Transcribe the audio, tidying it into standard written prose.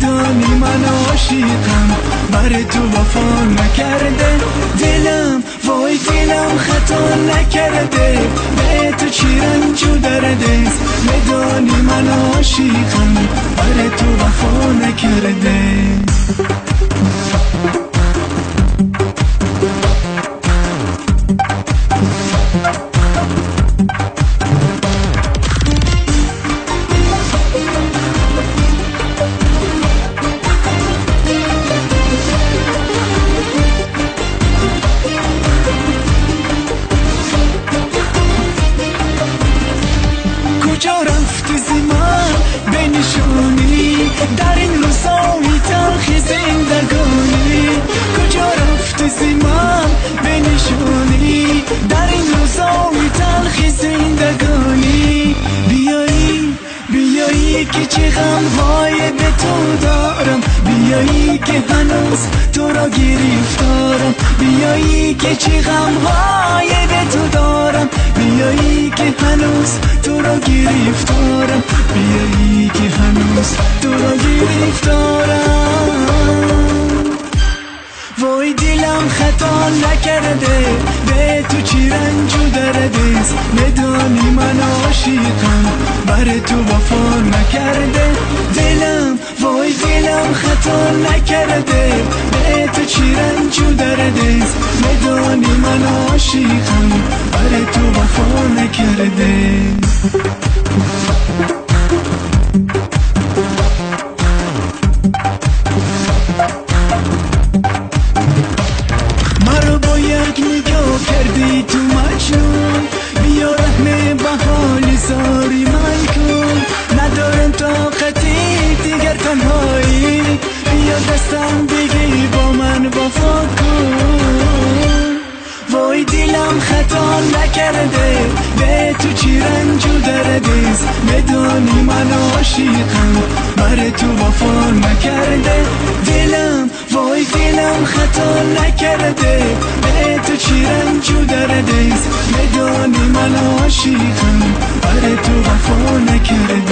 میدانی من عاشقم، بر تو وفا نکرده دلم، وای دلم خطا نکرده، به تو چی رنج و دردست، میدانی من عاشقم، بر تو وفا نکرده. کجا رفتی زی من بنشونی در این روزای تلخ زندگانی، کجا رفتی زی من بنشونی در این روزای تلخ زندگانی، بیایی که چه غمهای به تو دارم، بیایی که هنوز تو را گرفتارم، بیایی که چه غمهای به تو دارم، بیایی که هنوز تو را گرفتارم، بیایی که هنوز تو را گرفتارم. وای دلم خطا نکرده، به تو چی رنج و دردست، میدانی من عاشقم، بر تو وفا نکرده دلم، وای دلم خطا نکرده، به تو چی رنج و دردست، میدانی من عاشقم، بر تو وفا نکرده. مرا با یک نگاه کردی تو مجنون، بیا رحم به حال زاری من کن، ندارم طاقتی دیگر تنهایی، بیا دستم بگی با من وفا کن. وای دلم خطا نکرده، به تو چی رنج و دردست، میدانی من عاشقم، بر تو وفا نکرده دلم، وای دلم خطا نکرده، به تو چی رنج و دردست، میدانی من عاشقم، بر تو وفا نکرده.